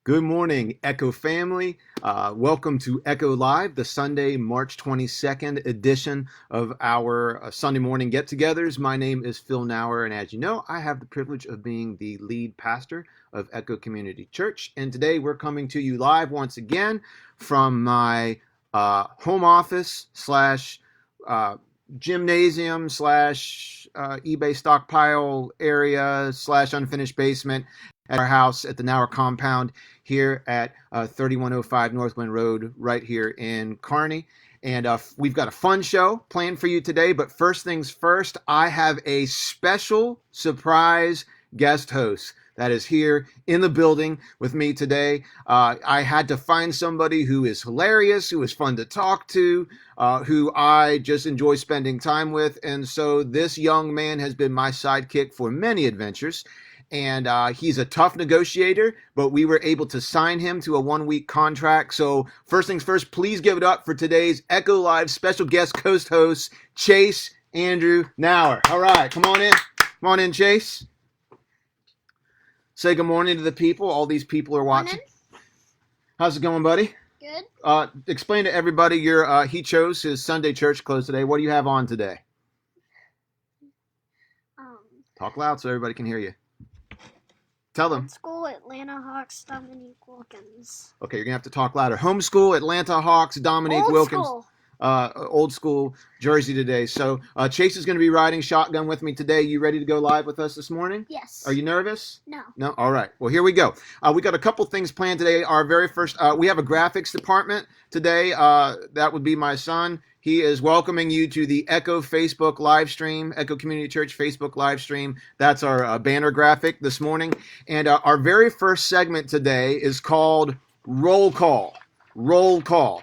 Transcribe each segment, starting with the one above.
Good morning, Echo family. Welcome to Echo Live, the Sunday, March 22nd edition of our Sunday morning get-togethers. My name is Phil Nauer, and as you know, I have the privilege of being the lead pastor of Echo Community Church. And today we're coming to you live once again from my home office slash gymnasium slash eBay stockpile area slash unfinished basement at our house at the Nauer compound here at 3105 Northland Road right here in Kearney. And we've got a fun show planned for you today. But first things first, I have a special surprise guest host that is here in the building with me today. I had to find somebody who is hilarious, who is fun to talk to, who I just enjoy spending time with. And so this young man has been my sidekick for many adventures. And he's a tough negotiator, but we were able to sign him to a 1-week contract. So first things first, please give it up for today's Echo Live special guest host, Chase Andrew Nauer. All right, come on in. Come on in, Chase. Say good morning to the people. All these people are watching. How's it going, buddy? Good. Explain to everybody he chose his Sunday church clothes today. What do you have on today? Talk loud so everybody can hear you. Tell them. School, Atlanta Hawks, Dominique Wilkins. Okay, you're going to have to talk louder. Homeschool, Atlanta Hawks, Dominique Wilkins. School. Old school jersey today. So Chase is going to be riding shotgun with me today. You ready to go live with us this morning? Yes. Are you nervous? No. No? All right. Well, here we go. We got a couple things planned today. Our very first, we have a graphics department today. That would be my son. He is welcoming you to the Echo Facebook live stream, Echo Community Church Facebook live stream. That's our banner graphic this morning. And our very first segment today is called Roll Call. Roll Call.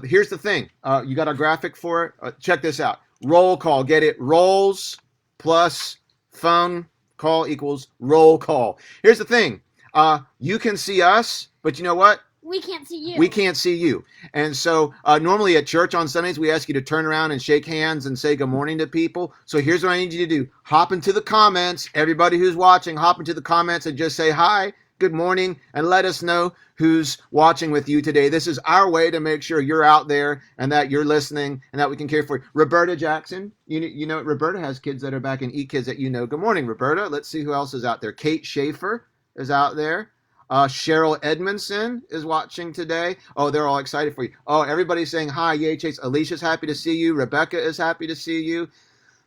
Here's the thing. You got a graphic for it? Check this out. Roll call. Get it? Rolls plus phone call equals roll call. Here's the thing. You can see us, but you know what? We can't see you. We can't see you. And so normally at church on Sundays, we ask you to turn around and shake hands and say good morning to people. So here's what I need you to do. Hop into the comments. Everybody who's watching, hop into the comments and just say hi, good morning, and let us know who's watching with you today. This is our way to make sure you're out there and that you're listening and that we can care for you. Roberta Jackson, you know, Roberta has kids that are back in eKids that you know. Good morning, Roberta. Let's see who else is out there. Kate Schaefer is out there. Cheryl Edmondson is watching today. Oh, they're all excited for you. Oh, everybody's saying hi. Yay, Chase. Alicia's happy to see you. Rebecca is happy to see you.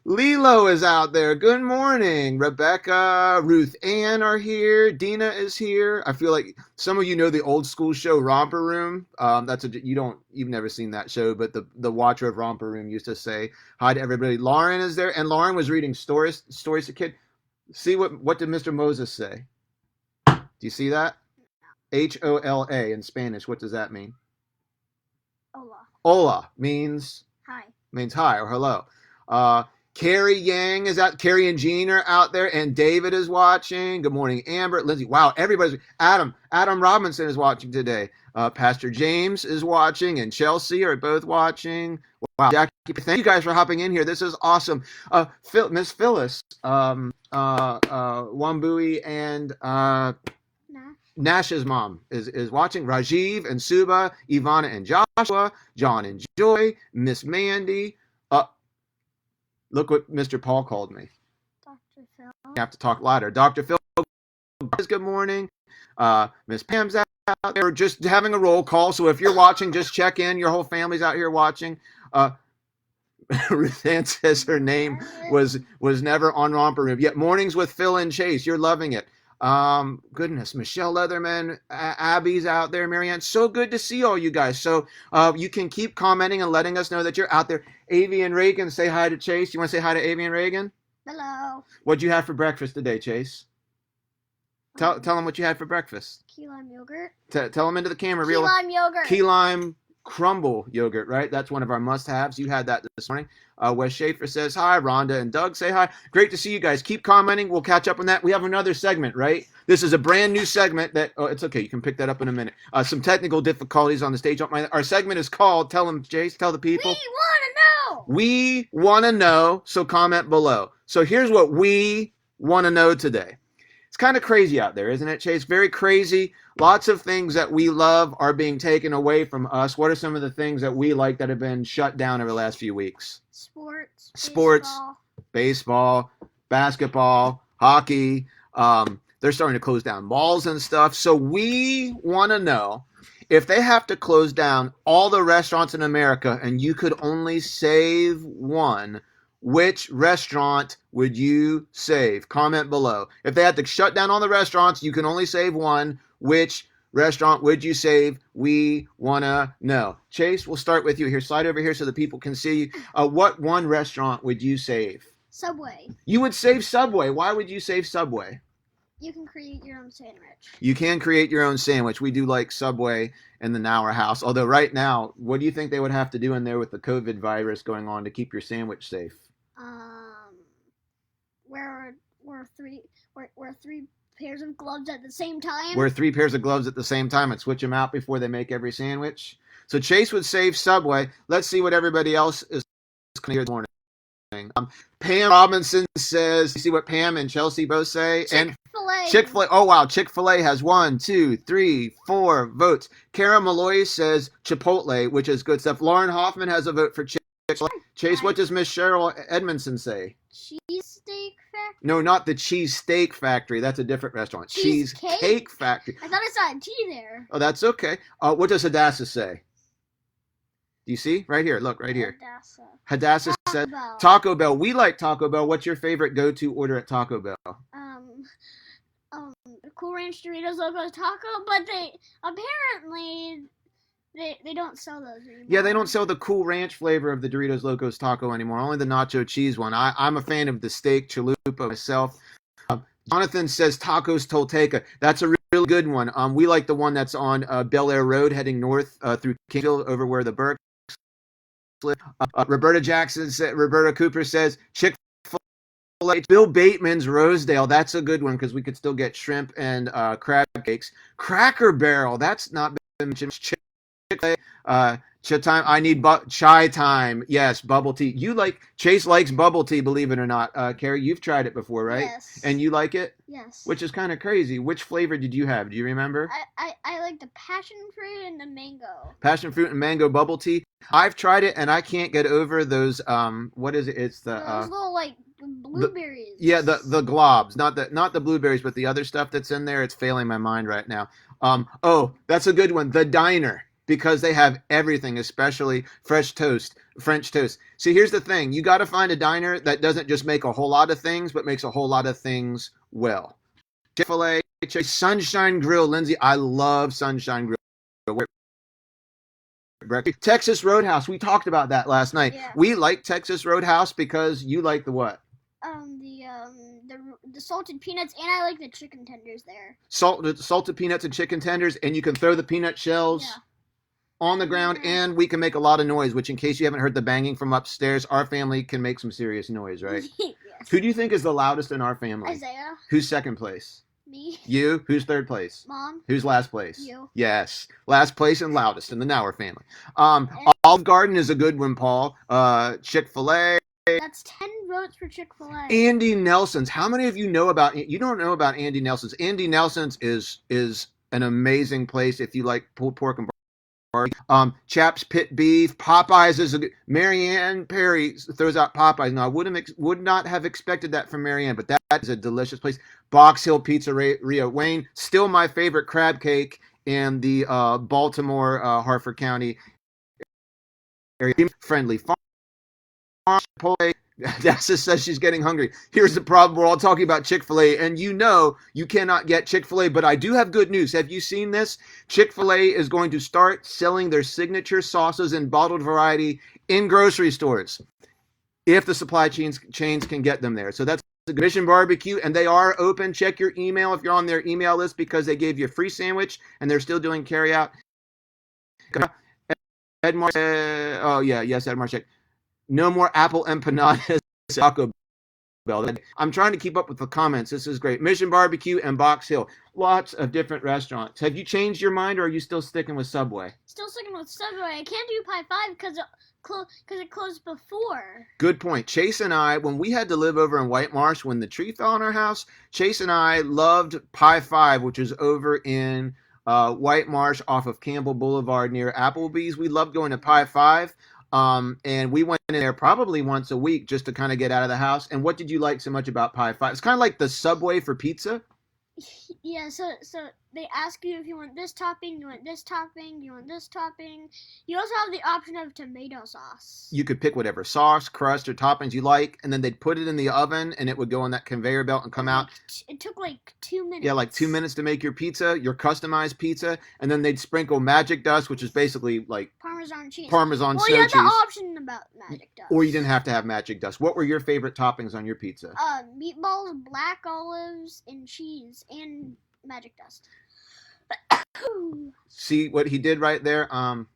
Lilo is out there. Good morning. Rebecca, Ruth Ann are here. Dina is here. I feel like some of you know the old school show Romper Room. You've never seen that show, but the watcher of Romper Room used to say hi to everybody. Lauren is there, and Lauren was reading stories to kid. See what did Mr. Moses say? Do you see that? Hola in Spanish. What does that mean? Hola. Hola means Hi. Means hi or hello. Carrie Yang is out. Carrie and Jean are out there, and David is watching. Good morning, Amber, Lindsay. Wow, everybody's. Adam Robinson is watching today. Pastor James is watching, and Chelsea are both watching. Wow, Jackie, thank you guys for hopping in here. This is awesome. Miss Phyllis, Wambui, and Nash's mom is watching. Rajiv and Suba, Ivana and Joshua, John and Joy, Miss Mandy. Look what Mr. Paul called me. Dr. Phil. You have to talk louder. Dr. Phil, good morning. Miss Pam's out there. We're just having a roll call, so if you're watching, just check in. Your whole family's out here watching. Ruth Ann says her name was never on Romper Room. Yet mornings with Phil and Chase. You're loving it. Goodness, Michelle Leatherman, Abby's out there, Marianne. So good to see all you guys. So you can keep commenting and letting us know that you're out there. Avi and Reagan, say hi to Chase. You want to say hi to Avi and Reagan? Hello. What'd you have for breakfast today, Chase? Tell them what you had for breakfast. Key lime yogurt. Tell them into the camera. Key lime yogurt. Key lime crumble yogurt, right? That's one of our must-haves. You had that this morning. Wes Schaefer says hi. Rhonda and Doug say hi. Great to see you guys. Keep commenting. We'll catch up on that. We have another segment, right? This is a brand new segment that, oh, it's okay. You can pick that up in a minute. Some technical difficulties on the stage. Our segment is called, tell them, Jace, tell the people. We want to know. We want to know, so comment below. So here's what we want to know today. It's kind of crazy out there, isn't it, Chase? Very crazy. Lots of things that we love are being taken away from us. What are some of the things that we like that have been shut down over the last few weeks? Sports. Baseball, basketball, hockey. They're starting to close down malls and stuff. So we want to know, if they have to close down all the restaurants in America and you could only save one, which restaurant would you save? Comment below. If they had to shut down all the restaurants, you can only save one. Which restaurant would you save? We want to know. Chase, we'll start with you here. Slide over here so the people can see you. What one restaurant would you save? Subway. You would save Subway. Why would you save Subway? You can create your own sandwich. You can create your own sandwich. We do like Subway in the Nauer house. Although right now, what do you think they would have to do in there with the COVID virus going on to keep your sandwich safe? Wear three pairs of gloves at the same time. Wear 3 pairs of gloves at the same time and switch them out before they make every sandwich. So Chase would save Subway. Let's see what everybody else is here this morning. Pam Robinson says, you see what Pam and Chelsea both say? Chick-fil-A. Chick-fil-A. Oh, wow. Chick-fil-A has 1, 2, 3, 4 votes. Kara Malloy says Chipotle, which is good stuff. Lauren Hoffman has a vote for Chick-fil-A. Chase, what does Miss Cheryl Edmondson say? Cheesesteak Factory? No, not the Cheesesteak Factory. That's a different restaurant. Cheesecake Factory. I thought I saw a T there. Oh, that's okay. What does Hadassah say? Do you see? Right here. Look, right here. Hadassah said Taco Bell. We like Taco Bell. What's your favorite go-to order at Taco Bell? Cool Ranch Doritos Locos Taco, but apparently they don't sell those anymore. Yeah, they don't sell the Cool Ranch flavor of the Doritos Locos Taco anymore. Only the nacho cheese one. I'm a fan of the steak chalupa myself. Jonathan says Tacos Tolteca. That's a really good one. We like the one that's on Bel Air Road heading north through Kingsville over where the Burke. Roberta Cooper says Chick-fil-A. Bill Bateman's Rosedale. That's a good one because we could still get shrimp and crab cakes. Cracker Barrel. That's not been mentioned. Chick-fil-A. Chai time. I need chai time. Yes, bubble tea. Chase likes bubble tea, believe it or not. Carrie, you've tried it before, right? Yes. And you like it? Yes. Which is kind of crazy. Which flavor did you have? Do you remember? I like the passion fruit and the mango. Passion fruit and mango bubble tea. I've tried it and I can't get over those. What is it? It's the those little like blueberries. The globs, not the blueberries, but the other stuff that's in there. It's failing my mind right now. Oh, that's a good one. The Diner. Because they have everything, especially French toast. See, here's the thing. You got to find a diner that doesn't just make a whole lot of things, but makes a whole lot of things well. Chick-fil-A, Sunshine Grill. Lindsay, I love Sunshine Grill. Texas Roadhouse. We talked about that last night. Yeah. We like Texas Roadhouse because you like the what? The salted peanuts, and I like the chicken tenders there. Salted peanuts and chicken tenders, and you can throw the peanut shells. Yeah. On the ground, and we can make a lot of noise, which in case you haven't heard the banging from upstairs, our family can make some serious noise, right? Yes. Who do you think is the loudest in our family? Isaiah. Who's second place? Me. You. Who's third place? Mom. Who's last place? You. Yes. Last place and loudest in the Nauer family. Olive Garden is a good one, Paul. Chick-fil-A. That's 10 votes for Chick-fil-A. Andy Nelson's. How many of you know about, you don't know about Andy Nelson's? Andy Nelson's is an amazing place if you like pulled pork and Chaps Pit Beef. Popeyes is a good. Marianne Perry throws out Popeyes. Now, I would not have expected that from Marianne, but that is a delicious place. Box Hill Pizzeria. Wayne, still my favorite crab cake in the Baltimore, Harford County area. Friendly Farm. Chipotle. Dassa says she's getting hungry. Here's the problem. We're all talking about Chick-fil-A, and you cannot get Chick-fil-A, but I do have good news. Have you seen this? Chick-fil-A is going to start selling their signature sauces in bottled variety in grocery stores if the supply chains can get them there. So that's the Mission Barbecue, and they are open. Check your email if you're on their email list because they gave you a free sandwich, and they're still doing carry-out. Edmar, Edmar. No more apple empanadas. Taco bell. I'm trying to keep up with the comments. This is great. Mission Barbecue and Box Hill. Lots of different restaurants. Have you changed your mind, or are you still sticking with Subway? Still sticking with Subway. I can't do Pie 5 because it closed before. Good point. Chase and I, when we had to live over in White Marsh when the tree fell on our house, Chase and I loved Pie 5, which is over in White Marsh off of Campbell Boulevard near Applebee's. We loved going to Pie 5. And we went in there probably once a week just to kind of get out of the house. And what did you like so much about Pie 5? It's kind of like the Subway for pizza. Yeah, so they ask you if you want this topping, you want this topping, you want this topping. You also have the option of tomato sauce. You could pick whatever sauce, crust, or toppings you like, and then they'd put it in the oven, and it would go on that conveyor belt and come out. It took like 2 minutes. Yeah, like 2 minutes to make your pizza, your customized pizza, and then they'd sprinkle magic dust, which is basically like Parmesan cheese. Parmesan well, so you had cheese. the option about magic dust. Or you didn't have to have magic dust. What were your favorite toppings on your pizza? Meatballs, black olives, and cheese, and magic dust. See what he did right there?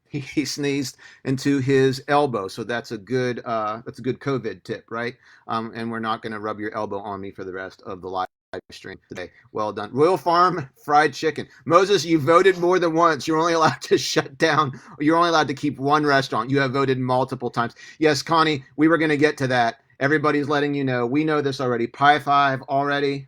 He sneezed into his elbow, so that's a good COVID tip, right? And we're not going to rub your elbow on me for the rest of the live stream today. Well done. Royal Farm fried chicken. Moses, you voted more than once. You're only allowed to shut down. You're only allowed to keep one restaurant. You have voted multiple times. Yes, Connie, we were going to get to that. Everybody's letting you know. We know this already. Pie 5 already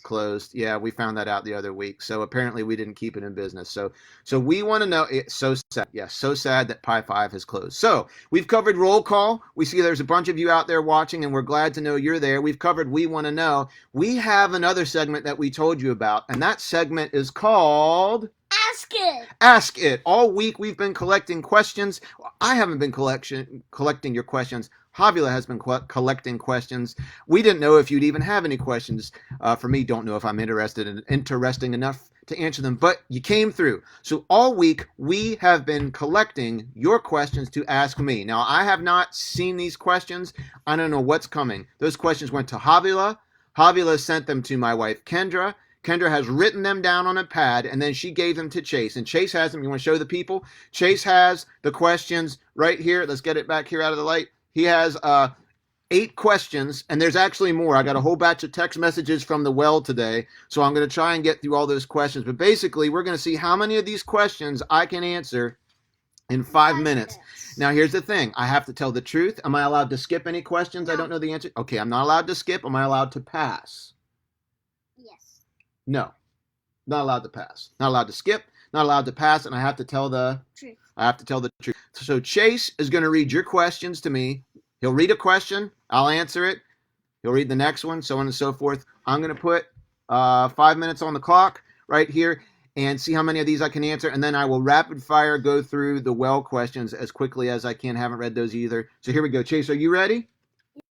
closed. Yeah, we found that out the other week. So apparently we didn't keep it in business. So we want to know. It's so sad. Yes, so sad that Pie 5 has closed. So we've covered roll call. We see there's a bunch of you out there watching, and we're glad to know you're there. We've covered We Want to Know. We have another segment that we told you about, and that segment is called Ask It. Ask It. All week we've been collecting questions. I haven't been collecting your questions. Javila has been collecting questions. We didn't know if you'd even have any questions for me. Don't know if I'm interesting enough to answer them, but you came through. So all week we have been collecting your questions to ask me. Now, I have not seen these questions. I don't know what's coming. Those questions went to Javila. Javila sent them to my wife, Kendra. Kendra has written them down on a pad, and then she gave them to Chase. And Chase has them. You want to show the people? Chase has the questions right here. Let's get it back here out of the light. He has 8 questions, and there's actually more. I got a whole batch of text messages from the well today, so I'm going to try and get through all those questions. But basically, we're going to see how many of these questions I can answer in 5 minutes. Now, here's the thing. I have to tell the truth. Am I allowed to skip any questions I don't know the answer? Okay, I'm not allowed to skip. Am I allowed to pass? Yes. No, not allowed to pass. Not allowed to skip. Not allowed to pass, and I have to tell the truth. I have to tell the truth. So Chase is going to read your questions to me. He'll read a question. I'll answer it. He'll read the next one, so on and so forth. I'm going to put 5 minutes on the clock right here and see how many of these I can answer. And then I will rapid fire go through the well questions as quickly as I can. Haven't read those either. So here we go. Chase, are you ready?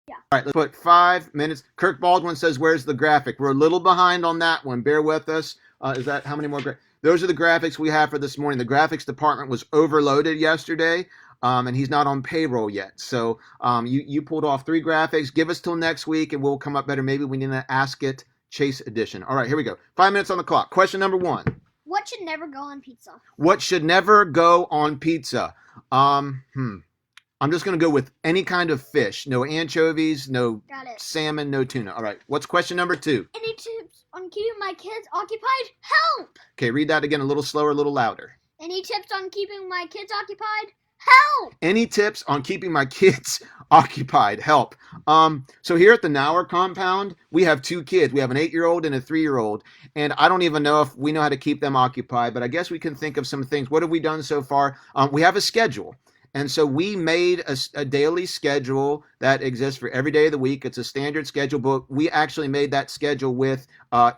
Yeah. All right, let's put 5 minutes. Kirk Baldwin says, where's the graphic? We're a little behind on that one. Bear with us. Is that how many more? Those are the graphics we have for this morning. The graphics department was overloaded yesterday, and he's not on payroll yet. So you pulled off 3 graphics. Give us till next week, and we'll come up better. Maybe we need an Ask It Chase edition. All right, here we go. 5 minutes on the clock. Question number 1. What should never go on pizza? What should never go on pizza? I'm just going to go with any kind of fish. No anchovies, no salmon, no tuna. All right, what's question number 2? Any tips on keeping my kids occupied? Help! Okay, read that again a little slower, a little louder. Any tips on keeping my kids occupied? Help! Any tips on keeping my kids occupied? Help. So here at the Nauer compound, we have 2 kids. We have an 8-year-old and a 3-year-old. And I don't even know if we know how to keep them occupied, but I guess we can think of some things. What have we done so far? We have a schedule. And so we made a daily schedule that exists for every day of the week. It's a standard schedule, but we actually made that schedule with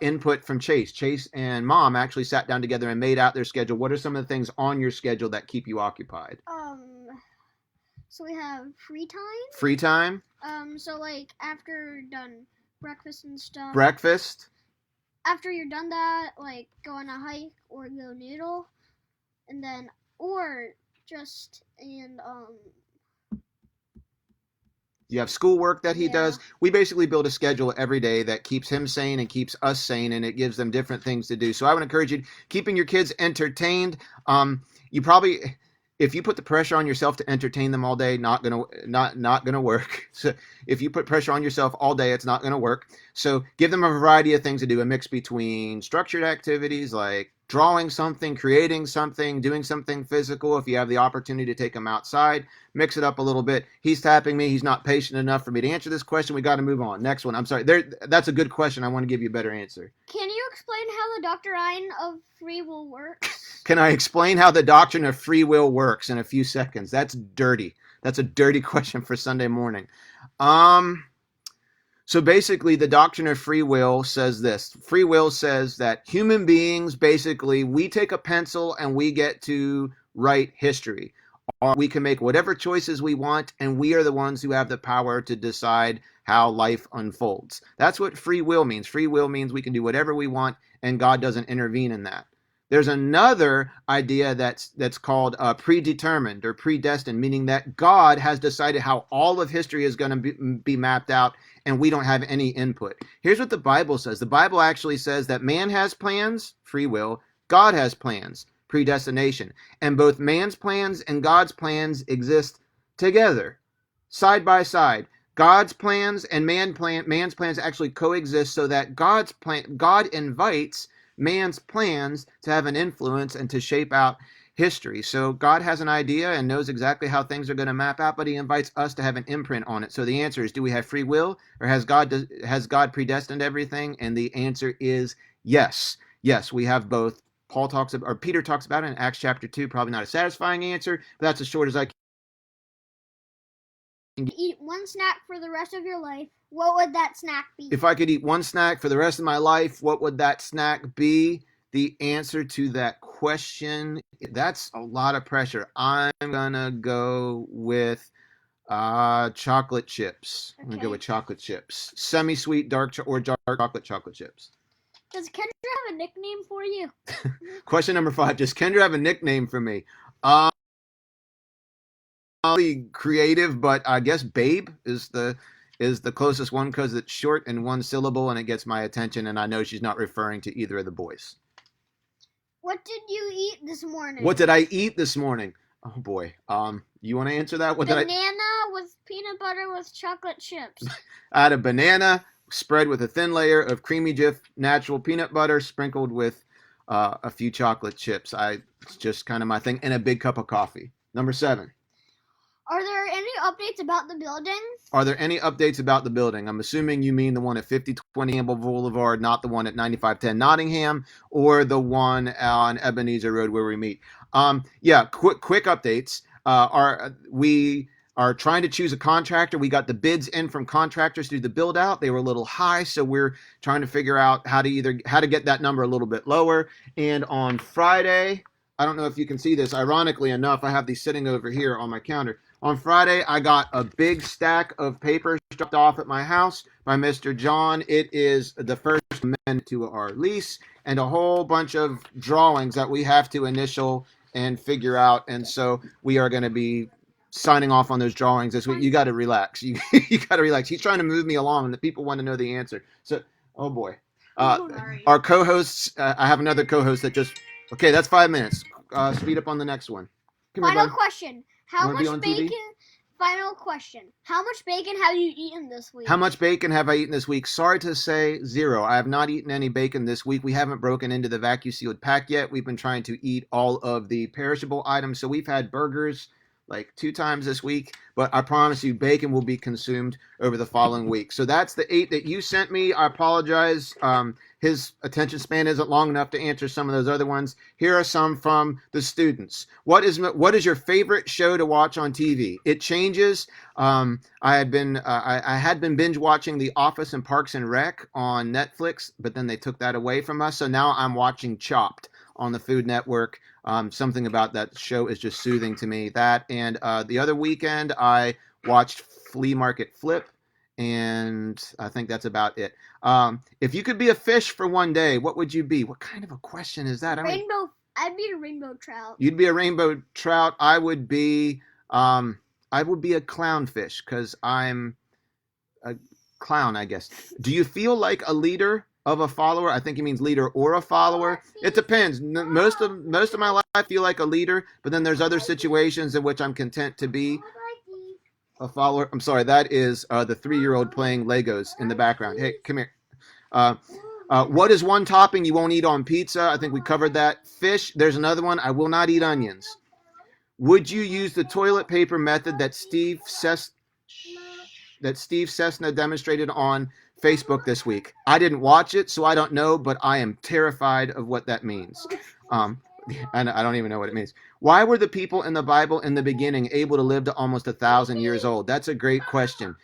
input from Chase. Chase and Mom actually sat down together and made out their schedule. What are some of the things on your schedule that keep you occupied? So we have free time. Free time? So like after done breakfast and stuff. Breakfast? After you're done that, like go on a hike or go noodle. And then, or just, and you have schoolwork that he does. We basically build a schedule every day that keeps him sane and keeps us sane, and it gives them different things to do. So I would encourage you, keeping your kids entertained. You probably, if you put the pressure on yourself to entertain them all day, not gonna work. So if you put pressure on yourself all day, it's not gonna work. So give them a variety of things to do, a mix between structured activities like drawing something, creating something, doing something physical. If you have the opportunity to take them outside, mix it up a little bit. He's tapping me. He's not patient enough for me to answer this question. We got to move on. Next one. I'm sorry. That's a good question. I want to give you a better answer. Can you explain how the doctrine of free will works? Can I explain how the doctrine of free will works in a few seconds? That's dirty. That's a dirty question for Sunday morning. So basically, the doctrine of free will says this. Free will says that human beings, basically, we take a pencil and we get to write history. Or we can make whatever choices we want, and we are the ones who have the power to decide how life unfolds. That's what free will means. Free will means we can do whatever we want, and God doesn't intervene in that. There's another idea that's called predetermined or predestined, meaning that God has decided how all of history is going to be mapped out, and we don't have any input. Here's what the Bible says. The Bible actually says that man has plans, free will, God has plans, predestination. And both man's plans and God's plans exist together, side by side. God's plans and man's plans actually coexist so that God invites man's plans to have an influence and to shape out history. So God has an idea and knows exactly how things are going to map out, but he invites us to have an imprint on it. So the answer is, do we have free will, or has God predestined everything? And the answer is yes. Yes, we have both. Peter talks about it in Acts chapter 2. Probably not a satisfying answer, but that's as short as I can. Eat one snack for the rest of your life, what would that snack be? If I could eat one snack for the rest of my life, what would that snack be? The answer to that question, that's a lot of pressure. I'm gonna go with chocolate chips. I'm gonna go with chocolate chips. Semi-sweet, dark chocolate chips. Does Kendra have a nickname for you? Question number 5. Does Kendra have a nickname for me? Creative, but I guess Babe is the closest one because it's short and one syllable and it gets my attention, and I know she's not referring to either of the boys. What did you eat this morning? What did I eat this morning? Oh boy. You want to answer that? Banana with peanut butter with chocolate chips. I had a banana spread with a thin layer of creamy Jif natural peanut butter sprinkled with a few chocolate chips. It's just kind of my thing, and a big cup of coffee. Number 7. Are there any updates about the building? Are there any updates about the building? I'm assuming you mean the one at 5020 Campbell Boulevard, not the one at 9510 Nottingham, or the one on Ebenezer Road where we meet. Yeah, quick updates. We are trying to choose a contractor. We got the bids in from contractors to do the build out. They were a little high, so we're trying to figure out how to get that number a little bit lower. And on Friday, I don't know if you can see this. Ironically enough, I have these sitting over here on my counter. On Friday, I got a big stack of papers dropped off at my house by Mr. John. It is the first amendment to our lease and a whole bunch of drawings that we have to initial and figure out. And so we are going to be signing off on those drawings this week. You got to relax. You got to relax. He's trying to move me along, and the people want to know the answer. So, oh boy. Our co-hosts, I have another co-host that just, okay, that's 5 minutes. Speed up on the next one. Final question. How much bacon? Final question. How much bacon have you eaten this week? How much bacon have I eaten this week? Sorry to say, 0. I have not eaten any bacon this week. We haven't broken into the vacuum sealed pack yet. We've been trying to eat all of the perishable items. So we've had burgers like 2 times this week, but I promise you bacon will be consumed over the following week. So that's the 8 that you sent me. I apologize. His attention span isn't long enough to answer some of those other ones. Here are some from the students. What is your favorite show to watch on TV? It changes. I had been binge watching The Office and Parks and Rec on Netflix, but then they took that away from us. So now I'm watching Chopped on the Food Network. Something about that show is just soothing to me. That and the other weekend I watched Flea Market Flip, and I think that's about it. If you could be a fish for one day, what would you be? What kind of a question is that? Rainbow. I'd be a rainbow trout. You'd be a rainbow trout. I would be a clownfish because I'm a clown, I guess. Do you feel like a leader of a follower. I think he means leader or a follower. It depends. Most of my life I feel like a leader, but then there's other situations in which I'm content to be a follower. I'm sorry, that is the 3-year-old playing Legos in the background. Hey, come here. Uh, what is one topping you won't eat on pizza? I think we covered that. Fish. There's another one. I will not eat onions. Would you use the toilet paper method that Steve Cessna demonstrated on Facebook this week? I didn't watch it, so I don't know, but I am terrified of what that means. And I don't even know what it means. Why were the people in the Bible in the beginning able to live to almost 1,000 years old? That's a great question.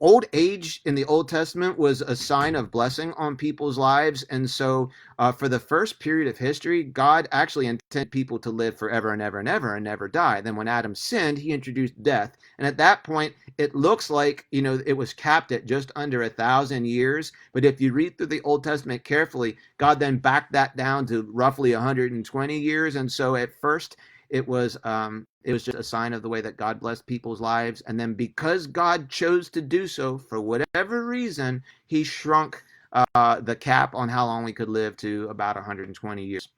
Old age in the Old Testament was a sign of blessing on people's lives. And so for the first period of history, God actually intended people to live forever and ever and ever and never die. Then when Adam sinned, he introduced death. And at that point, it looks like, it was capped at just under 1,000 years. But if you read through the Old Testament carefully, God then backed that down to roughly 120 years. And so at first, it was just a sign of the way that God blessed people's lives. And then because God chose to do so, for whatever reason, he shrunk the cap on how long we could live to about 120 years.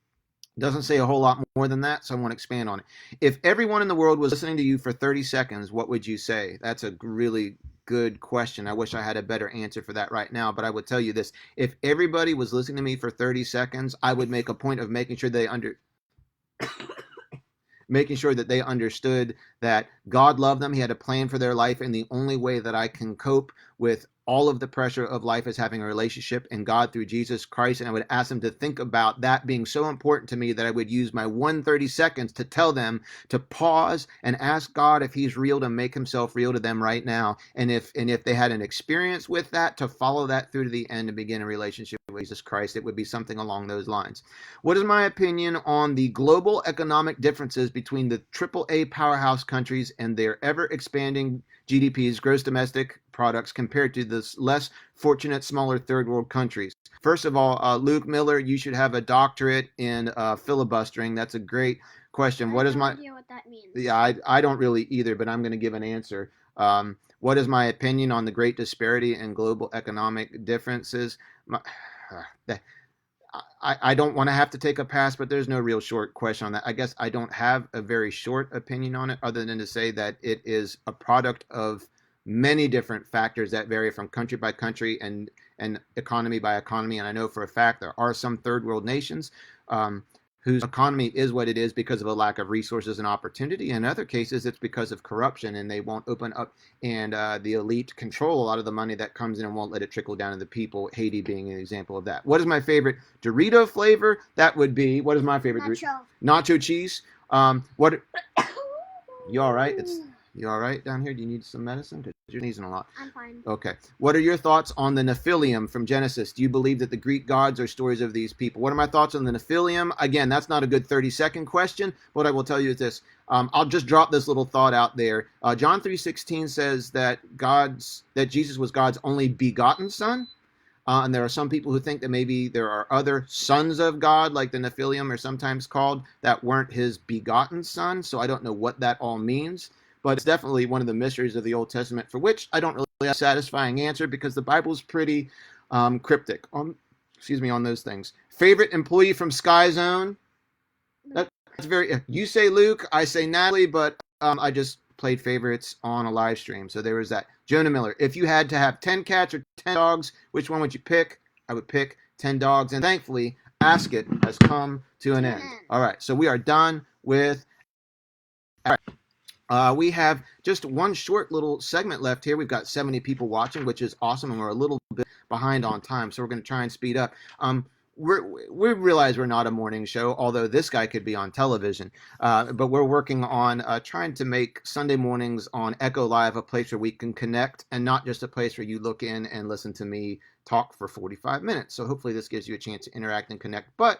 Doesn't say a whole lot more than that, so I won't expand on it. If everyone in the world was listening to you for 30 seconds, what would you say? That's a really good question. I wish I had a better answer for that right now, but I would tell you this. If everybody was listening to me for 30 seconds, I would make a point of making sure they understood that God loved them. He had a plan for their life. And the only way that I can cope with all of the pressure of life is having a relationship in God through Jesus Christ. And I would ask them to think about that being so important to me that I would use my 130 seconds to tell them to pause and ask God if he's real, to make himself real to them right now. And if they had an experience with that, to follow that through to the end and begin a relationship with Jesus Christ. It would be something along those lines. What is my opinion on the global economic differences between the AAA powerhouse countries and their ever expanding GDPs, gross domestic products, compared to the less fortunate, smaller third world countries? First of all, Luke Miller, you should have a doctorate in filibustering. That's a great question. I have no idea what that means. Yeah, I don't really either, but I'm going to give an answer. What is my opinion on the great disparity and global economic differences? I don't want to have to take a pass, but there's no real short question on that. I guess I don't have a very short opinion on it, other than to say that it is a product of many different factors that vary from country by country and economy by economy. And I know for a fact there are some third world nations whose economy is what it is because of a lack of resources and opportunity. In other cases, it's because of corruption, and they won't open up, and the elite control a lot of the money that comes in and won't let it trickle down to the people, Haiti being an example of that. What is my favorite Dorito flavor? That would be, what is my favorite? Nacho cheese. What? You all right? You all right down here? Do you need some medicine? Because you're sneezing a lot. I'm fine. Okay. What are your thoughts on the Nephilim from Genesis? Do you believe that the Greek gods are stories of these people? What are my thoughts on the Nephilim? Again, that's not a good 30-second question. What I will tell you is this. I'll just drop this little thought out there. John 3:16 says that Jesus was God's only begotten son. And there are some people who think that maybe there are other sons of God, like the Nephilim are sometimes called, that weren't his begotten son. So I don't know what that all means. But it's definitely one of the mysteries of the Old Testament, for which I don't really have a satisfying answer, because the Bible's pretty cryptic on those things. Favorite employee from Sky Zone? That's very. You say Luke, I say Natalie, but I just played favorites on a live stream, so there was that. Jonah Miller, if you had to have 10 cats or 10 dogs, which one would you pick? I would pick 10 dogs, and thankfully, Ask It has come to an end. All right, so we are done with. All right. We have just one short little segment left here. We've got 70 people watching, which is awesome, and we're a little bit behind on time, so we're going to try and speed up. We realize we're not a morning show, although this guy could be on television, but we're working on trying to make Sunday mornings on Echo Live a place where we can connect, and not just a place where you look in and listen to me talk for 45 minutes. So hopefully this gives you a chance to interact and connect. But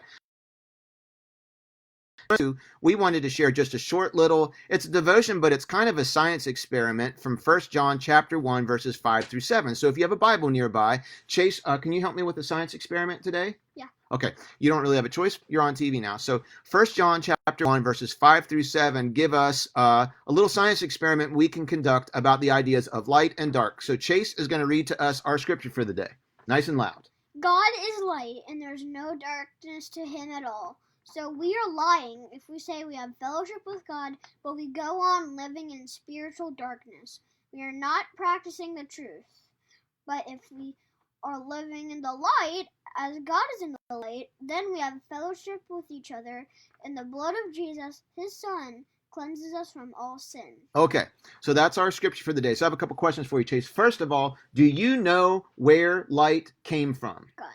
we wanted to share just a short little, it's a devotion, but it's kind of a science experiment from 1 John chapter 1, verses 5 through 7. So if you have a Bible nearby, Chase, can you help me with the science experiment today? Yeah. Okay. You don't really have a choice. You're on TV now. So 1 John chapter 1, verses 5 through 7 give us a little science experiment we can conduct about the ideas of light and dark. So Chase is going to read to us our scripture for the day. Nice and loud. God is light, and there's no darkness to him at all. So we are lying if we say we have fellowship with God, but we go on living in spiritual darkness. We are not practicing the truth. But if we are living in the light, as God is in the light, then we have fellowship with each other, and the blood of Jesus, his Son, cleanses us from all sin. Okay, so that's our scripture for the day. So I have a couple questions for you, Chase. First of all, do you know where light came from? God.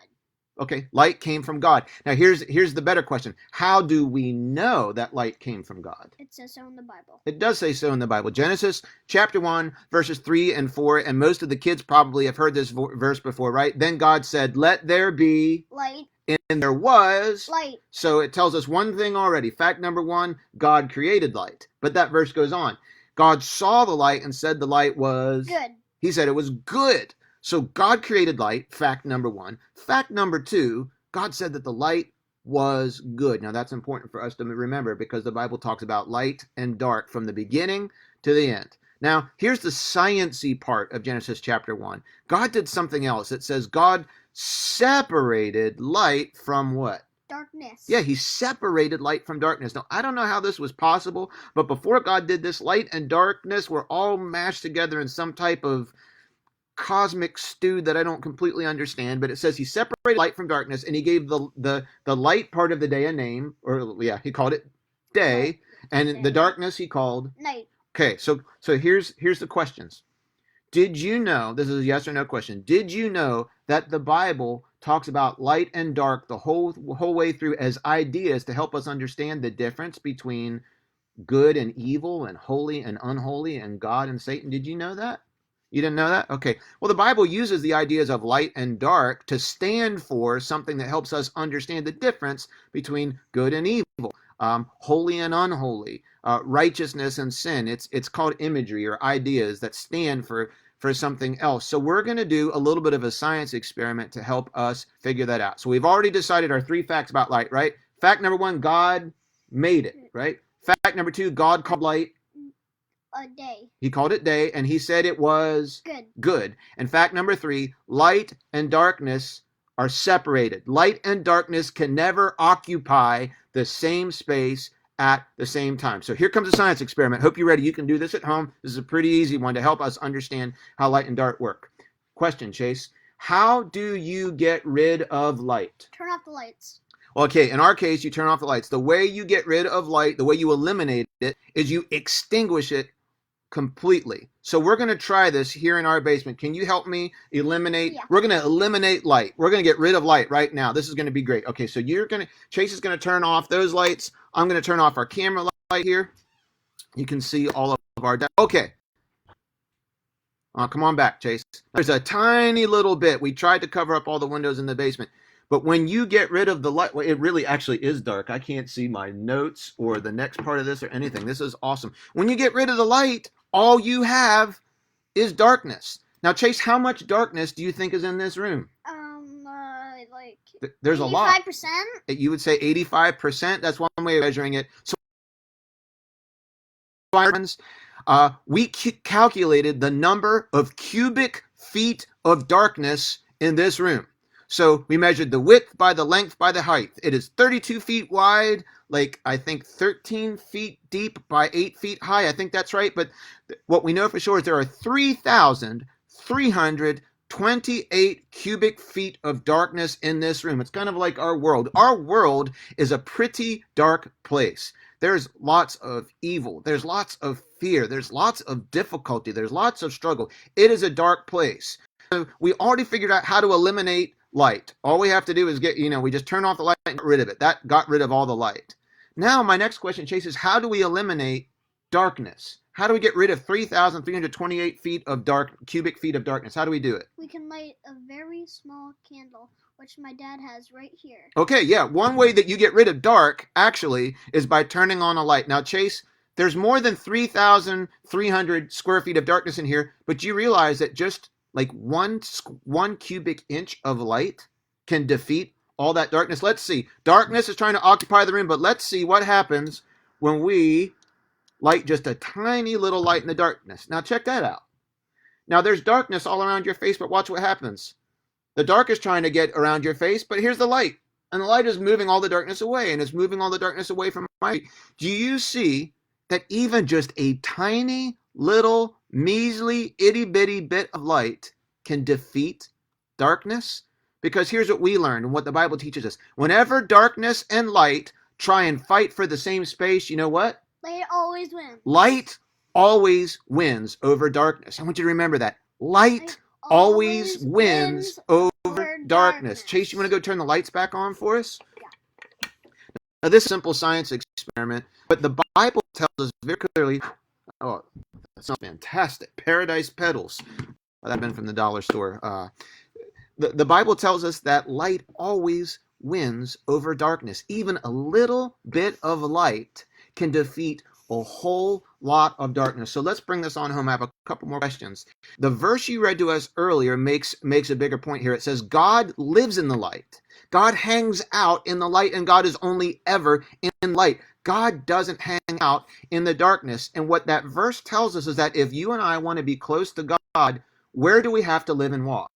Okay, light came from God. Now here's the better question. How do we know that light came from God? It says so in the Bible. It does say so in the Bible. Genesis chapter 1, verses 3 and 4, and most of the kids probably have heard this verse before, right? Then God said, "Let there be light." And there was light. So it tells us one thing already. Fact number 1, God created light. But that verse goes on. God saw the light and said the light was good. He said it was good. So God created light, fact number 1. Fact number 2, God said that the light was good. Now that's important for us to remember because the Bible talks about light and dark from the beginning to the end. Now, here's the sciencey part of Genesis chapter 1. God did something else. It says God separated light from what? Darkness. Yeah, he separated light from darkness. Now, I don't know how this was possible, but before God did this, light and darkness were all mashed together in some type of cosmic stew that I don't completely understand, but it says he separated light from darkness and he gave the light part of the day a name, or yeah, he called it day, and the darkness he called night. Okay, so here's the questions. Did you know, this is a yes or no question, did you know that the Bible talks about light and dark the whole way through as ideas to help us understand the difference between good and evil and holy and unholy and God and Satan? Did you know that? You didn't know that? Okay. Well, the Bible uses the ideas of light and dark to stand for something that helps us understand the difference between good and evil, holy and unholy, righteousness and sin. It's called imagery or ideas that stand for something else. So we're going to do a little bit of a science experiment to help us figure that out. So we've already decided our 3 facts about light, right? Fact number 1, God made it, right? Fact number 2, God called light a day. He called it day, and he said it was good. And fact number 3, light and darkness are separated. Light and darkness can never occupy the same space at the same time. So here comes a science experiment. Hope you're ready. You can do this at home. This is a pretty easy one to help us understand how light and dark work. Question, Chase. How do you get rid of light? Turn off the lights. Okay, in our case, you turn off the lights. The way you get rid of light, the way you eliminate it, is you extinguish it completely. So we're going to try this here in our basement. Can you help me eliminate? Yeah. We're going to eliminate light. We're going to get rid of light right now. This is going to be great. Okay, so Chase is going to turn off those lights. I'm going to turn off our camera light here. You can see all of our okay. Come on back, Chase. There's a tiny little bit. We tried to cover up all the windows in the basement. But when you get rid of the light, well, it really actually is dark. I can't see my notes or the next part of this or anything. This is awesome. When you get rid of the light, all you have is darkness. Now, Chase, how much darkness do you think is in this room? Like there's 85%? A lot. 85%? You would say 85%. That's one way of measuring it. So, we calculated the number of cubic feet of darkness in this room. So we measured the width by the length by the height. It is 32 feet wide, like I think 13 feet deep by 8 feet high. I think that's right. But what we know for sure is there are 3,328 cubic feet of darkness in this room. It's kind of like our world. Our world is a pretty dark place. There's lots of evil. There's lots of fear. There's lots of difficulty. There's lots of struggle. It is a dark place. So we already figured out how to eliminate light. All we have to do is we just turn off the light and get rid of it. That got rid of all the light. Now, my next question, Chase, is how do we eliminate darkness? How do we get rid of 3,328 cubic feet of darkness? How do we do it? We can light a very small candle, which my dad has right here. Okay, yeah. One way that you get rid of dark, actually, is by turning on a light. Now, Chase, there's more than 3,300 square feet of darkness in here, but you realize that just like one cubic inch of light can defeat all that darkness. Let's see. Darkness is trying to occupy the room, but let's see what happens when we light just a tiny little light in the darkness. Now check that out. Now there's darkness all around your face, but watch what happens. The dark is trying to get around your face, but here's the light. And the light is moving all the darkness away, and it's moving all the darkness away from my feet. Do you see that even just a tiny little measly itty bitty bit of light can defeat darkness? Because here's what we learned and what the Bible teaches us. Whenever darkness and light try and fight for the same space, you know what? Light always wins. Light always wins over darkness. I want you to remember that. Light always wins over darkness. Chase, you want to go turn the lights back on for us? Yeah. Now, this is a simple science experiment, but the Bible tells us very clearly, oh, that sounds fantastic. Paradise petals. Well, that'd been from the dollar store. The Bible tells us that light always wins over darkness. Even a little bit of light can defeat a whole lot of darkness. So let's bring this on home. I have a couple more questions. The verse you read to us earlier makes a bigger point here. It says God lives in the light. God hangs out in the light, and God is only ever in light. God doesn't hang out in the darkness. And what that verse tells us is that if you and I want to be close to God, where do we have to live and walk?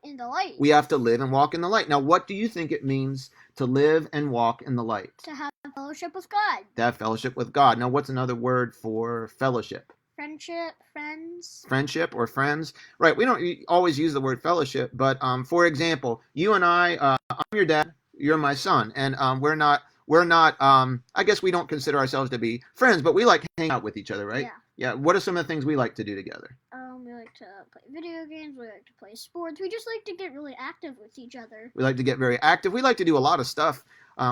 In the light. We have to live and walk in the light. Now, what do you think it means to live and walk in the light? To have fellowship with God. To have fellowship with God. Now, what's another word for fellowship? Friendship, friends. Friendship or friends. Right, we don't always use the word fellowship, but for example, you and I, I'm your dad, you're my son, and we're not, I guess we don't consider ourselves to be friends, but we like hanging out with each other, right? Yeah. Yeah, what are some of the things we like to do together? We like to play video games, we like to play sports, we just like to get really active with each other. We like to get very active. We like to do a lot of stuff.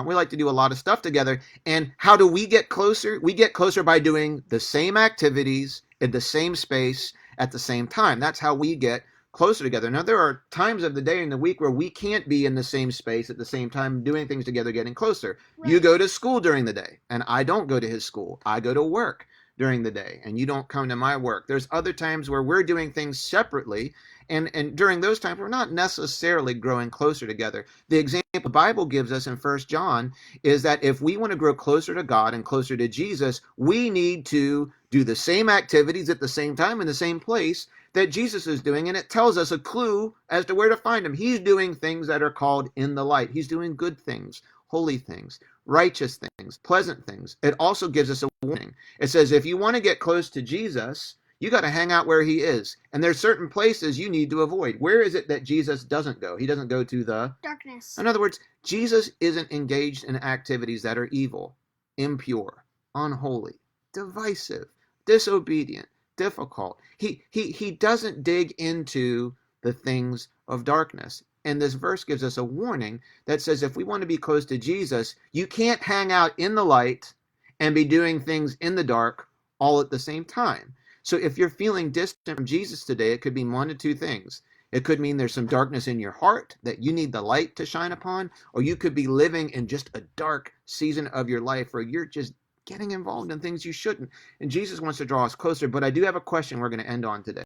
We like to do a lot of stuff together. And how do we get closer? We get closer by doing the same activities in the same space at the same time. That's how we get closer together. Now, there are times of the day and the week where we can't be in the same space at the same time doing things together, getting closer. Right. You go to school during the day, and I don't go to his school. I go to work during the day, and you don't come to my work. There's other times where we're doing things separately, and during those times, we're not necessarily growing closer together. The example the Bible gives us in 1 John is that if we want to grow closer to God and closer to Jesus, we need to do the same activities at the same time in the same place that Jesus is doing, and it tells us a clue as to where to find him. He's doing things that are called in the light. He's doing good things, holy things, righteous things, pleasant things. It also gives us a warning. It says if you want to get close to Jesus, you got to hang out where he is. And there's certain places you need to avoid. Where is it that Jesus doesn't go? He doesn't go to the darkness. In other words, Jesus isn't engaged in activities that are evil, impure, unholy, divisive, disobedient, difficult. He doesn't dig into the things of darkness. And this verse gives us a warning that says if we want to be close to Jesus, you can't hang out in the light and be doing things in the dark all at the same time. So if you're feeling distant from Jesus today, it could mean one of two things. It could mean there's some darkness in your heart that you need the light to shine upon, or you could be living in just a dark season of your life where you're just getting involved in things you shouldn't. And Jesus wants to draw us closer. But I do have a question we're going to end on today.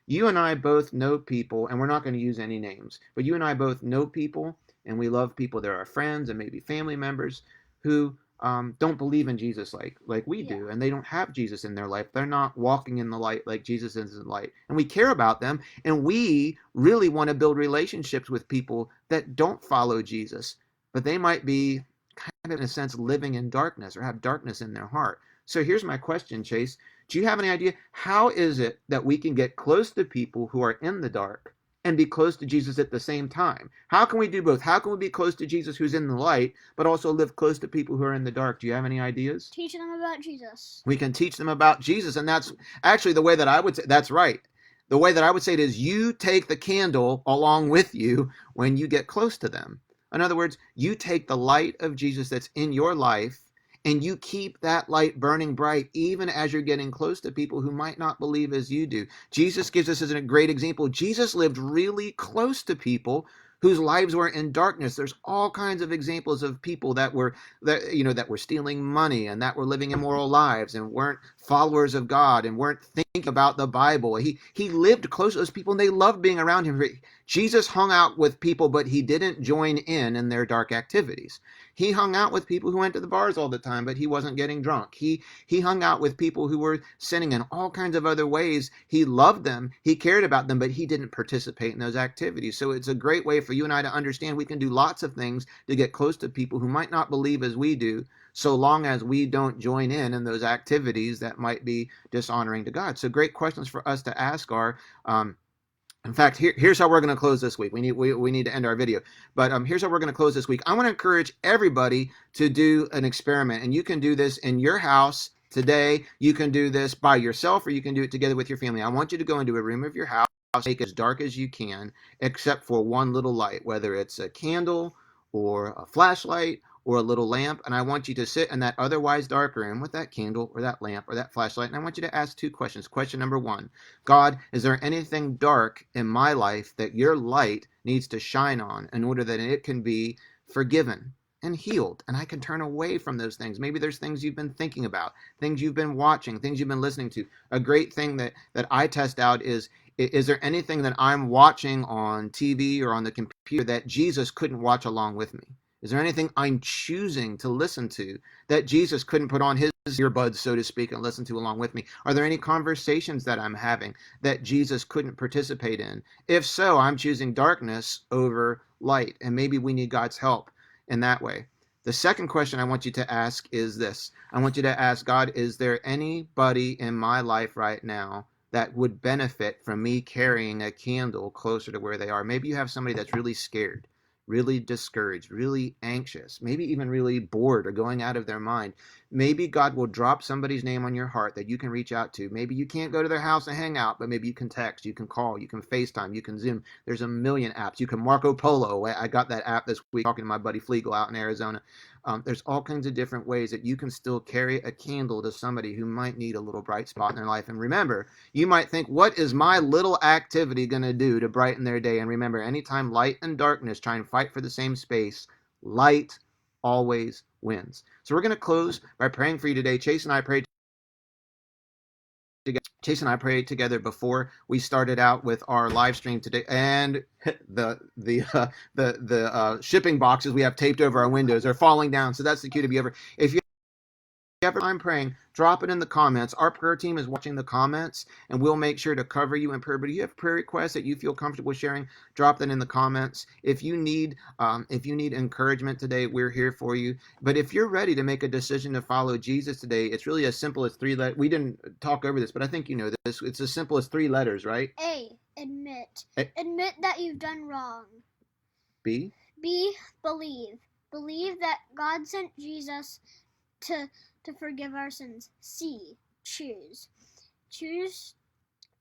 You and I both know people, and we're not going to use any names, but you and I both know people, and we love people. They're our friends and maybe family members who don't believe in Jesus like we do, and they don't have Jesus in their life. They're not walking in the light like Jesus is in the light. And we care about them, and we really want to build relationships with people that don't follow Jesus, but they might be kind of, in a sense, living in darkness or have darkness in their heart. So here's my question, Chase. Do you have any idea how is it that we can get close to people who are in the dark and be close to Jesus at the same time? How can we do both? How can we be close to Jesus who's in the light, but also live close to people who are in the dark? Do you have any ideas? Teach them about Jesus. We can teach them about Jesus, and that's actually the way that I would say, that's right. The way that I would say it is you take the candle along with you when you get close to them. In other words, you take the light of Jesus that's in your life, and you keep that light burning bright even as you're getting close to people who might not believe as you do. Jesus gives us as a great example. Jesus lived really close to people whose lives were in darkness. There's all kinds of examples of people that were stealing money and that were living immoral lives and weren't followers of God and weren't thinking about the Bible. He lived close to those people, and they loved being around him. Jesus hung out with people, but he didn't join in their dark activities. He hung out with people who went to the bars all the time, but he wasn't getting drunk. He hung out with people who were sinning in all kinds of other ways. He loved them, he cared about them, but he didn't participate in those activities. So it's a great way for you and I to understand we can do lots of things to get close to people who might not believe as we do, so long as we don't join in those activities that might be dishonoring to God. So great questions for us to ask are, in fact, here's how we're going to close this week. We need to end our video, but here's how we're going to close this week. I want to encourage everybody to do an experiment, and you can do this in your house today. You can do this by yourself, or you can do it together with your family. I want you to go into a room of your house, make it as dark as you can, except for one little light, whether it's a candle or a flashlight or a little lamp, and I want you to sit in that otherwise dark room with that candle or that lamp or that flashlight, and I want you to ask two questions. Question number one: God, is there anything dark in my life that your light needs to shine on in order that it can be forgiven and healed, and I can turn away from those things? Maybe there's things you've been thinking about, things you've been watching, things you've been listening to. A great thing that I test out is there anything that I'm watching on TV or on the computer that Jesus couldn't watch along with me? Is there anything I'm choosing to listen to that Jesus couldn't put on his earbuds, so to speak, and listen to along with me? Are there any conversations that I'm having that Jesus couldn't participate in? If so, I'm choosing darkness over light, and maybe we need God's help in that way. The second question I want you to ask is this. I want you to ask God, is there anybody in my life right now that would benefit from me carrying a candle closer to where they are? Maybe you have somebody that's really scared, really discouraged, really anxious, maybe even really bored or going out of their mind. Maybe God will drop somebody's name on your heart that you can reach out to. Maybe you can't go to their house and hang out, but maybe you can text, you can call, you can FaceTime, you can Zoom. There's a million apps. You can Marco Polo. I got that app this week talking to my buddy Flegel out in Arizona. There's all kinds of different ways that you can still carry a candle to somebody who might need a little bright spot in their life. And remember, you might think, what is my little activity going to do to brighten their day? And remember, anytime light and darkness try and fight for the same space, light always wins. So we're going to close by praying for you today. Chase and I prayed together before we started out with our live stream today, and the shipping boxes we have taped over our windows are falling down. So that's the cue to be over. If you have time praying, drop it in the comments. Our prayer team is watching the comments, and we'll make sure to cover you in prayer. But if you have prayer requests that you feel comfortable sharing, drop that in the comments. If you need encouragement today, we're here for you. But if you're ready to make a decision to follow Jesus today, it's really as simple as three letters. We didn't talk over this, but I think you know this. It's as simple as three letters, right? A. Admit. Admit that you've done wrong. B. B. Believe. Believe that God sent Jesus to forgive our sins. C. Choose. Choose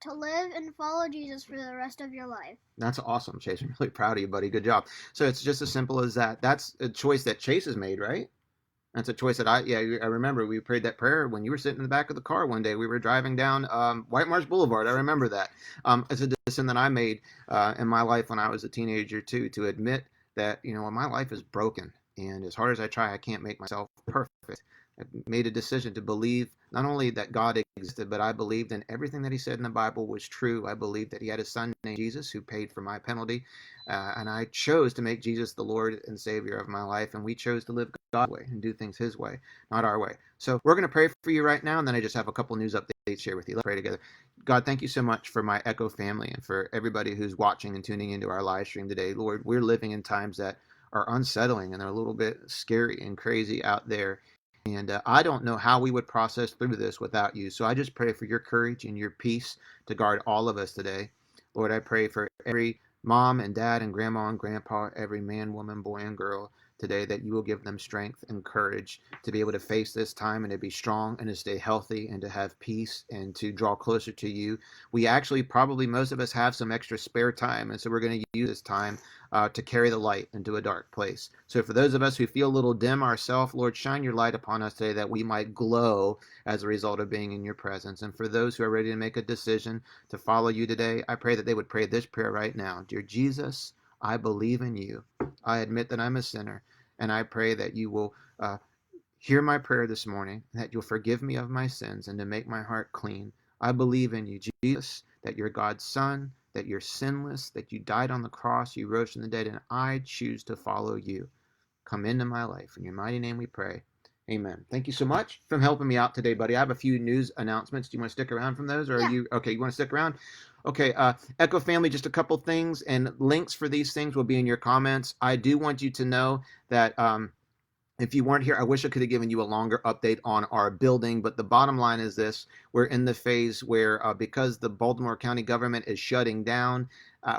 to live and follow Jesus for the rest of your life. That's awesome, Chase. I'm really proud of you, buddy. Good job. So it's just as simple as that. That's a choice that Chase has made, right? That's a choice that I remember we prayed that prayer when you were sitting in the back of the car one day. We were driving down White Marsh Boulevard. I remember that. It's a decision that I made in my life when I was a teenager too, to admit that, my life is broken. And as hard as I try, I can't make myself perfect. I made a decision to believe not only that God existed, but I believed in everything that he said in the Bible was true. I believed that he had a son named Jesus who paid for my penalty. And I chose to make Jesus the Lord and Savior of my life. And we chose to live God's way and do things his way, not our way. So we're going to pray for you right now. And then I just have a couple news updates to share with you. Let's pray together. God, thank you so much for my Echo family and for everybody who's watching and tuning into our live stream today. Lord, we're living in times that are unsettling and they're a little bit scary and crazy out there. And I don't know how we would process through this without you. So I just pray for your courage and your peace to guard all of us today. Lord, I pray for every mom and dad and grandma and grandpa, every man, woman, boy, and girl today, that you will give them strength and courage to be able to face this time and to be strong and to stay healthy and to have peace and to draw closer to you. We actually, probably most of us have some extra spare time, and so we're going to use this time to carry the light into a dark place. So for those of us who feel a little dim ourselves, Lord, shine your light upon us today that we might glow as a result of being in your presence. And for those who are ready to make a decision to follow you today, I pray that they would pray this prayer right now. Dear Jesus, I believe in you. I admit that I'm a sinner, and I pray that you will hear my prayer this morning, that you'll forgive me of my sins and to make my heart clean. I believe in you, Jesus, that you're God's son, that you're sinless, that you died on the cross, you rose from the dead, and I choose to follow you. Come into my life. In your mighty name we pray. Amen. Thank you so much for helping me out today, buddy. I have a few news announcements. Do you want to stick around from those? Or are Yeah. you okay? You want to stick around? Okay, Echo family, just a couple things, and links for these things will be in your comments. I do want you to know that if you weren't here, I wish I could have given you a longer update on our building, but the bottom line is this. We're in the phase where because the Baltimore County government is shutting down,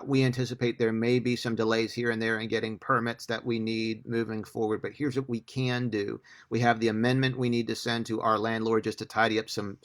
we anticipate there may be some delays here and there in getting permits that we need moving forward. But here's what we can do. We have the amendment we need to send to our landlord just to tidy up some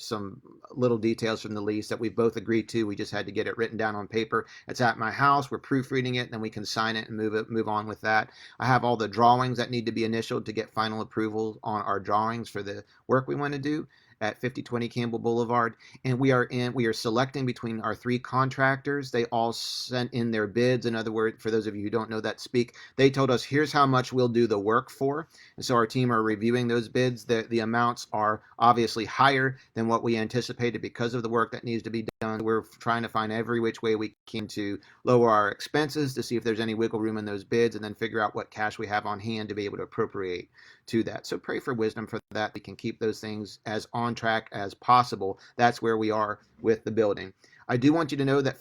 little details from the lease that we both agreed to. We just had to get it written down on paper. It's at my house. We're proofreading it, and then we can sign it and move on with that. I have all the drawings that need to be initialed to get final approval on our drawings for the work we want to do at 5020 Campbell Boulevard. And we are selecting between our 3 contractors. They all sent in their bids. In other words, for those of you who don't know that speak, they told us here's how much we'll do the work for. And so our team are reviewing those bids. The amounts are obviously higher than what we anticipated because of the work that needs to be done. We're trying to find every which way we can to lower our expenses, to see if there's any wiggle room in those bids, and then figure out what cash we have on hand to be able to appropriate to that. So pray for wisdom for that. We can keep those things as on track as possible. That's where we are with the building. I do want you to know that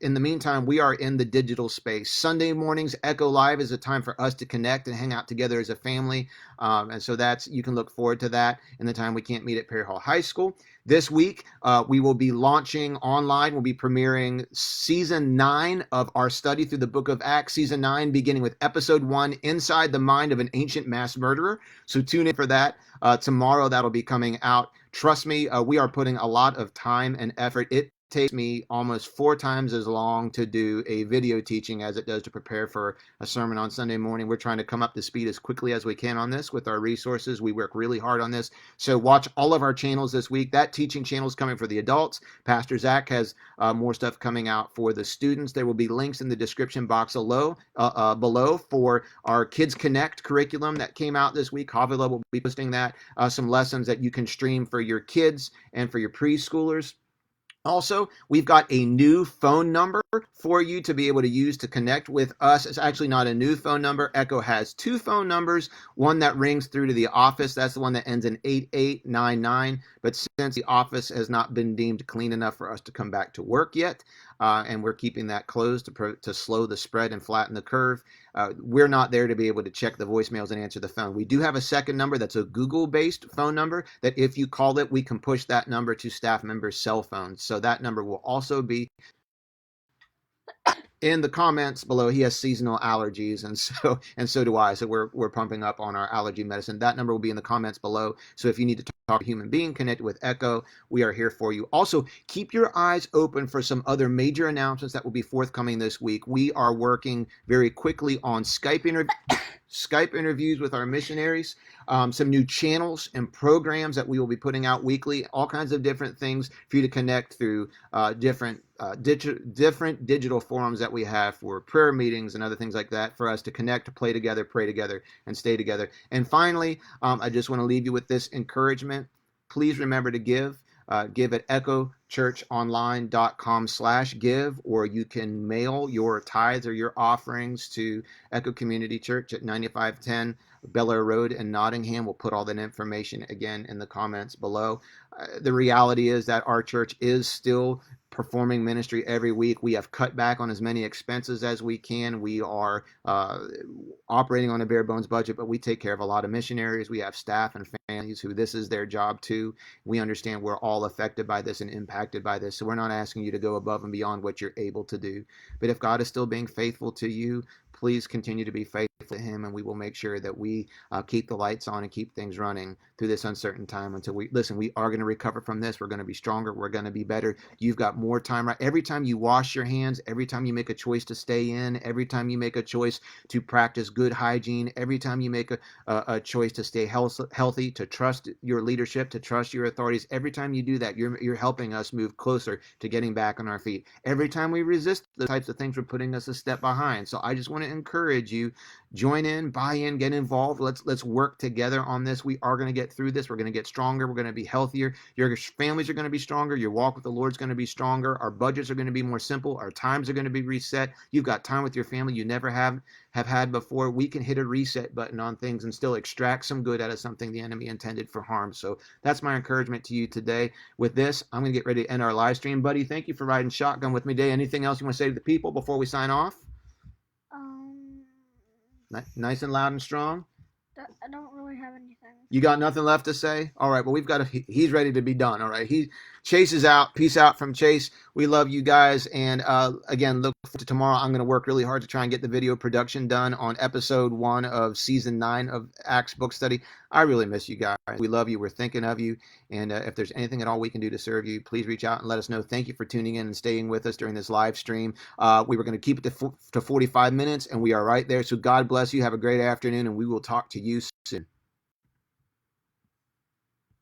in the meantime, we are in the digital space. Sunday mornings, Echo Live is a time for us to connect and hang out together as a family. And so you can look forward to that in the time we can't meet at Perry Hall High School. This week, we will be launching online. We'll be premiering season 9 of our study through the book of Acts, season 9, beginning with episode 1, Inside the Mind of an Ancient Mass Murderer. So tune in for that. Tomorrow, that'll be coming out. Trust me, we are putting a lot of time and effort. It takes me almost 4 times as long to do a video teaching as it does to prepare for a sermon on Sunday morning. We're trying to come up to speed as quickly as we can on this with our resources. We work really hard on this. So watch all of our channels this week. That teaching channel is coming for the adults. Pastor Zach has more stuff coming out for the students. There will be links in the description box below for our Kids Connect curriculum that came out this week. Javila will be posting that, some lessons that you can stream for your kids and for your preschoolers. Also, we've got a new phone number for you to be able to use to connect with us. It's actually not a new phone number. Echo has 2 phone numbers, one that rings through to the office. That's the one that ends in 8899. But since the office has not been deemed clean enough for us to come back to work yet, and we're keeping that closed to slow the spread and flatten the curve, we're not there to be able to check the voicemails and answer the phone. We do have a second number that's a Google-based phone number that if you call it, we can push that number to staff members' cell phones. So that number will also be in the comments below. He has seasonal allergies, and so do I. So we're pumping up on our allergy medicine. That number will be in the comments below. So if you need to talk to a human being connected with Echo, we are here for you. Also, keep your eyes open for some other major announcements that will be forthcoming this week. We are working very quickly on Skype interviews with our missionaries, some new channels and programs that we will be putting out weekly, all kinds of different things for you to connect through different digital forums that we have for prayer meetings and other things like that, for us to connect, to play together, pray together, and stay together. And finally, I just want to leave you with this encouragement. Please remember to give. Give at echochurchonline.com/give, or you can mail your tithes or your offerings to Echo Community Church at 9510 Bel Air Road in Nottingham. We'll put all that information again in the comments below. The reality is that our church is still performing ministry every week. We have cut back on as many expenses as we can. We are operating on a bare bones budget, but we take care of a lot of missionaries. We have staff and families who this is their job too. We understand we're all affected by this and impacted by this. So we're not asking you to go above and beyond what you're able to do. But if God is still being faithful to you, please continue to be faithful to him, and we will make sure that we keep the lights on and keep things running through this uncertain time until we are going to recover from this. We're going to be stronger. We're going to be better. You've got more time. Right? Every time you wash your hands, every time you make a choice to stay in, every time you make a choice to practice good hygiene, every time you make a choice to stay healthy, to trust your leadership, to trust your authorities, every time you do that, you're helping us move closer to getting back on our feet. Every time we resist the types of things, we're putting us a step behind. So I just want to encourage you, join in, buy in, get involved. Let's work together on this. We are going to get through this. We're going to get stronger. We're going to be healthier. Your families are going to be stronger. Your walk with the Lord is going to be stronger. Our budgets are going to be more simple. Our times are going to be reset. You've got time with your family you never have had before. We can hit a reset button on things and still extract some good out of something the enemy intended for harm. So that's my encouragement to you today. With this, I'm going to get ready to end our live stream. Buddy, thank you for riding shotgun with me today. Anything else you want to say to the people before we sign off? Nice and loud and strong. I don't really have anything. You got nothing left to say? All right. Well, he's ready to be done. All right. Chase is out. Peace out from Chase. We love you guys. And again, look to tomorrow. I'm going to work really hard to try and get the video production done on episode 1 of season 9 of Acts book study. I really miss you guys. We love you. We're thinking of you. And if there's anything at all we can do to serve you, please reach out and let us know. Thank you for tuning in and staying with us during this live stream. We were going to keep it to 45 minutes, and we are right there. So God bless you. Have a great afternoon, and we will talk to you soon.